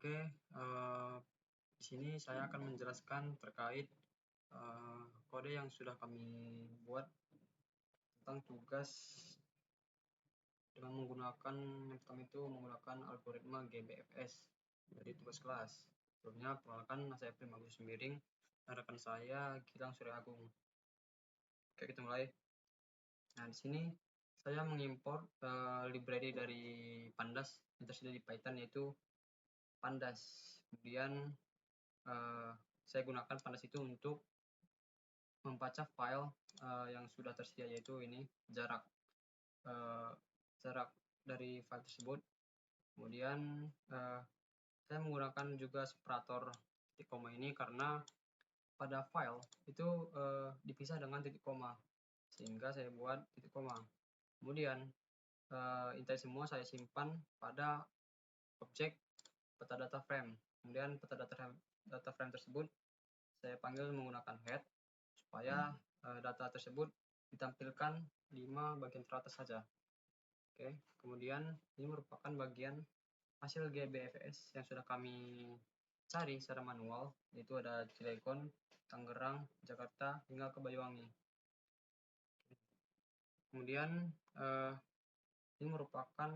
Oke, di sini saya akan menjelaskan terkait kode yang sudah kami buat tentang tugas dengan menggunakan yang pertama itu menggunakan algoritma GBFS dari tugas kelas. Sebelumnya perkenalkan, saya Prima Agus Sembiring dan rekan saya Gilang Surya Agung. Oke, kita mulai. Nah, di sini saya mengimpor library dari Pandas yang tersedia di Python, yaitu Pandas. Kemudian saya gunakan Pandas itu untuk membaca file yang sudah tersedia, yaitu ini jarak dari file tersebut. Kemudian saya menggunakan juga separator titik koma ini karena pada file itu dipisah dengan titik koma, sehingga saya buat titik koma. Kemudian inti semua saya simpan pada objek peta data frame. Kemudian peta data frame tersebut saya panggil menggunakan head supaya data tersebut ditampilkan 5 bagian teratas saja. Oke, kemudian ini merupakan bagian hasil GBFS yang sudah kami cari secara manual, yaitu ada Cilegon, Tangerang, Jakarta, hingga ke Banyuwangi. Kemudian ini merupakan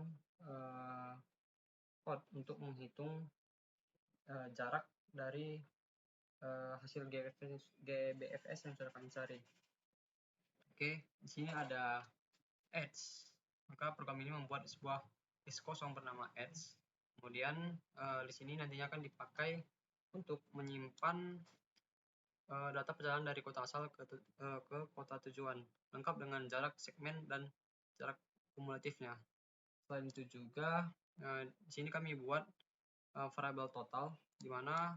code untuk menghitung jarak dari hasil GBFS yang sudah kami cari. Oke, di sini ada edge. Maka program ini membuat sebuah list kosong bernama edge. Kemudian di sini nantinya akan dipakai untuk menyimpan data perjalanan dari kota asal ke kota tujuan, lengkap dengan jarak segmen dan jarak kumulatifnya. Selain itu juga di sini kami buat variabel total, di mana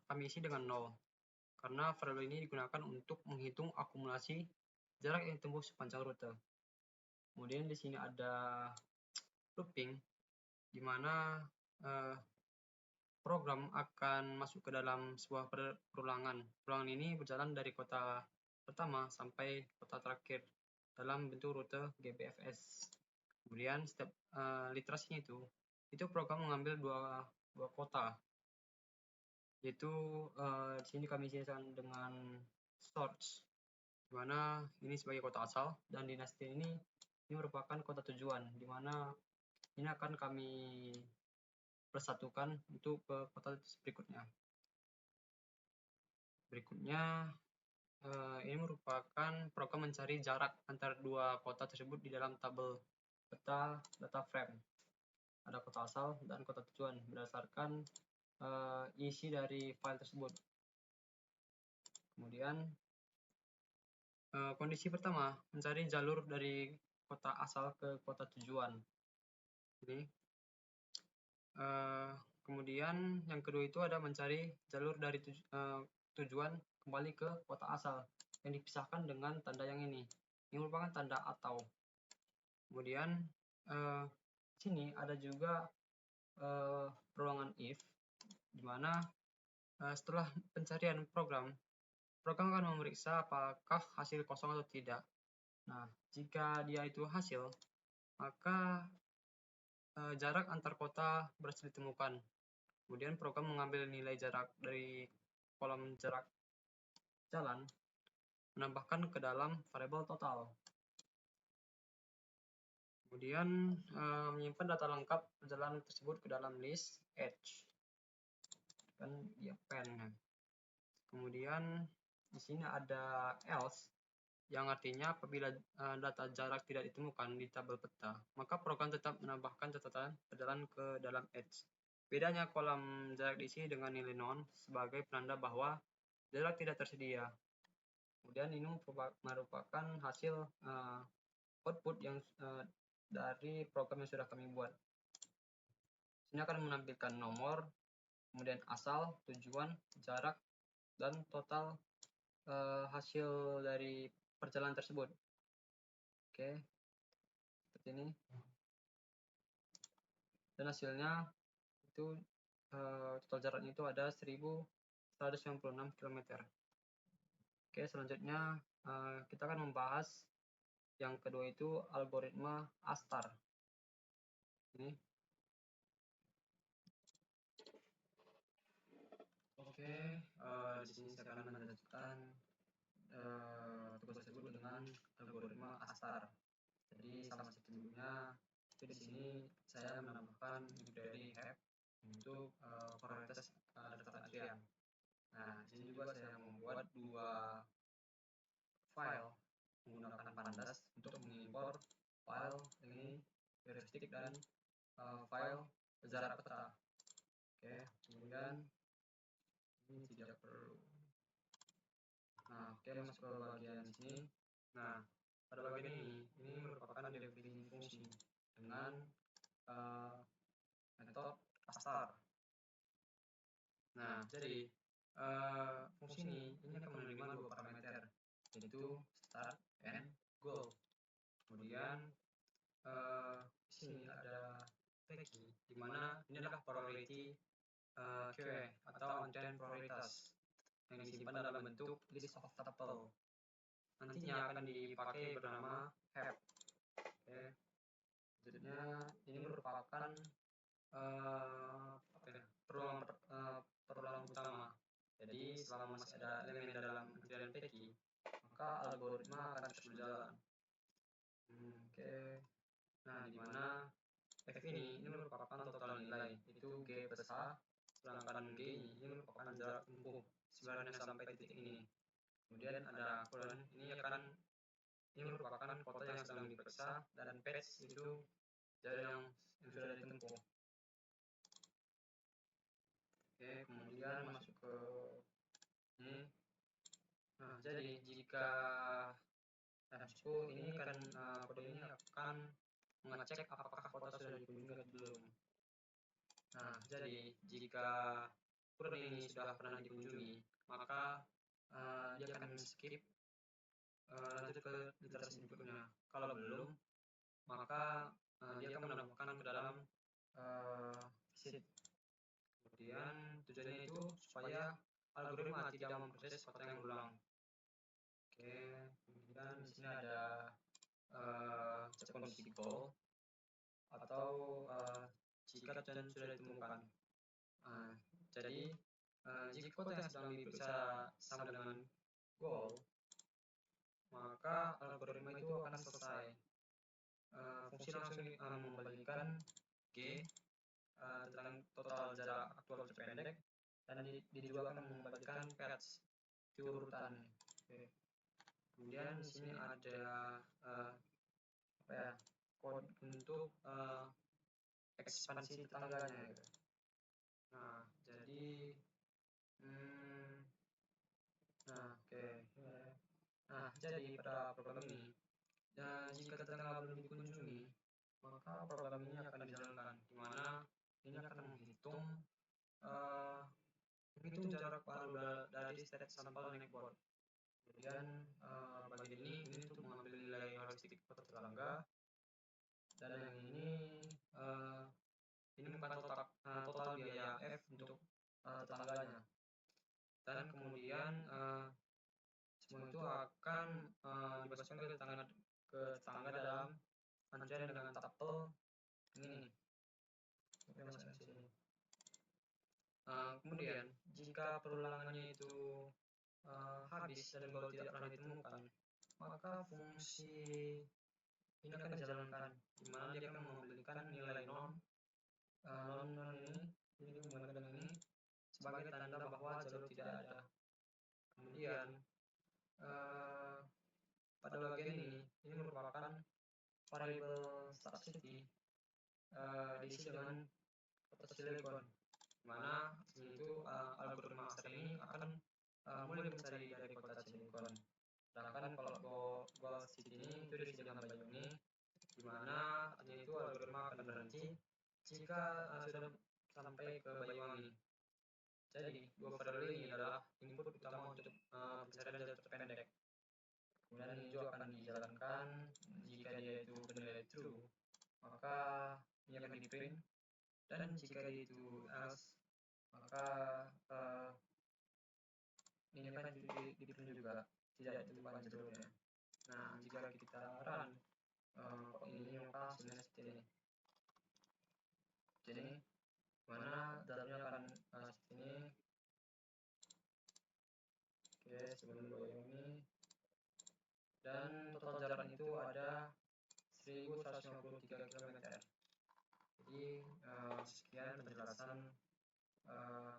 kami isi dengan 0, karena variabel ini digunakan untuk menghitung akumulasi jarak yang ditempuh sepanjang rute. Kemudian di sini ada looping, di mana program akan masuk ke dalam sebuah perulangan. Perulangan ini berjalan dari kota pertama sampai kota terakhir dalam bentuk rute GBFS. Kemudian setiap literasinya itu program mengambil dua kota, yaitu di sini kami isikan dengan source, di mana ini sebagai kota asal, dan dinasti ini merupakan kota tujuan, di mana ini akan kami persatukan untuk ke kota berikutnya. Berikutnya ini merupakan program mencari jarak antara dua kota tersebut di dalam tabel peta data frame. Ada kota asal dan kota tujuan berdasarkan isi dari file tersebut. Kemudian kondisi pertama, mencari jalur dari kota asal ke kota tujuan. Ini. Kemudian yang kedua itu ada mencari jalur dari tujuan kembali ke kota asal yang dipisahkan dengan tanda yang ini. Ini merupakan tanda atau. Kemudian sini ada juga perulangan if, di mana setelah pencarian program akan memeriksa apakah hasil kosong atau tidak. Nah, jika dia itu hasil, maka jarak antar kota berhasil ditemukan. Kemudian program mengambil nilai jarak dari kolom jarak jalan, menambahkan ke dalam variabel total. Kemudian menyimpan data lengkap perjalanan tersebut ke dalam list edge, kan dia pen. Kemudian di sini ada else, yang artinya apabila data jarak tidak ditemukan di tabel peta, maka program tetap menambahkan catatan perjalanan ke dalam edge. Bedanya kolom jarak diisi dengan nilai non sebagai penanda bahwa jarak tidak tersedia. Kemudian ini merupakan hasil output yang dari program yang sudah kami buat. Ini akan menampilkan nomor, kemudian asal, tujuan, jarak, dan total hasil dari perjalanan tersebut. Oke, seperti ini. Dan hasilnya itu total jaraknya itu ada 1196 km. Oke, selanjutnya kita akan membahas yang kedua itu algoritma ASTAR. Ini Di sini saya akan menjelaskan tugas tersebut dengan algoritma ASTAR. Jadi sama seperti sebelumnya, tapi di sini saya menambahkan dari have untuk prioritas daftar antrian. Nah, di sini juga saya membuat dua file menggunakan pandas untuk mengimpor file ini heuristik dan file jarak peta. Kemudian ini tidak perlu. Nah, masuk ke bagian sini. Nah, pada bagian ini merupakan definisi fungsi dengan metode ASTAR. Nah, jadi fungsi ini akan menerima dua parameter, yaitu start and goal. Kemudian di sini ada tagi, di mana ini adalah priority queue atau antrian prioritas yang disimpan dalam bentuk list of tuple. Nantinya akan dipakai bernama have. Selanjutnya ini merupakan perulangan utama. Jadi selama masih ada elemen dalam antrian tagi, maka algoritma akan terus berjalan. Nah, di mana F ini merupakan total nilai, itu G besar, sedangkan G ini merupakan jarak tempuh sebenarnya sampai titik ini. Kemudian ada colon, ini merupakan kota yang sedang diperiksa, dan patch itu jarak yang sudah ditempuh. Kemudian masuk ke ini. Nah, jadi jika ini kan kode ini akan mengecek apakah kota sudah dikunjungi atau belum. Nah, jadi jika kode ini sudah pernah dikunjungi, maka dia akan skip lanjut ke literasi berikutnya. Kalau belum, maka dia akan menambahkan ke dalam visit. Kemudian tujuannya itu supaya algoritma tidak memproses kota yang berulang. Kemudian di sini ada check kondisi goal atau jika tujuan sudah ditemukan. Jadi jika kota yang sedang diperiksa sama dengan goal, maka algoritma itu akan selesai. Fungsi langsung mengembalikan G tentang total jarak aktual terpendek, dan dia juga akan mengembalikan patch itu urutannya. Kemudian di sini ada kode untuk ekspansi tetangganya. Nah, jadi jadi pada program ini, jika tetangga belum dikunjungi, maka program ini akan dijalankan, di mana ini akan menghitung jarak baru dari state sampel netboard. Kemudian bagian ini untuk mengambil nilai heuristik kota tetangga, dan yang ini bukan total biaya F untuk tetangganya. Dan kemudian semua itu akan dibaskan ke tetangga dalam antrian dengan tuple ini. Kemudian jika perulangannya itu habis dan goal tidak pernah ditemukan, maka fungsi ini akan dijalankan, di mana dia akan memberikan nilai non ini menggunakan dengan ini sebagai tanda bahwa jalur tidak ada. Kemudian pada bagian ini merupakan variabel start city diisi dengan kota Cilegon, di mana itu algoritma ASTAR ini akan mulai mencari dari kota Cilegon. Sedangkan kalau goal city ini itu diisi dengan Banyuwangi, di mana artinya itu algoritma akan berhenti jika sudah sampai ke Banyuwangi. Jadi dua variabel ini adalah input utama untuk pencarian jalur terpendek. Kemudian ini juga akan dijalankan jika dia itu bernilai true, maka ini akan di print, dan jika dia itu else, maka ini akan di print juga, tidak ditemukan jalurnya. Nah, jika kita run ini, maka hasilnya seperti ini. Jadi mana jalurnya akan seperti ini. sebelum loading ini, dan total jarak itu ada 1153 km. Jadi sekian penjelasan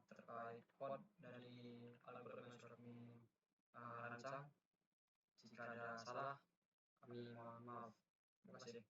terkait code dari algoritma yang sudah kami rancang. Jika ada salah, kami mohon maaf. Terima kasih.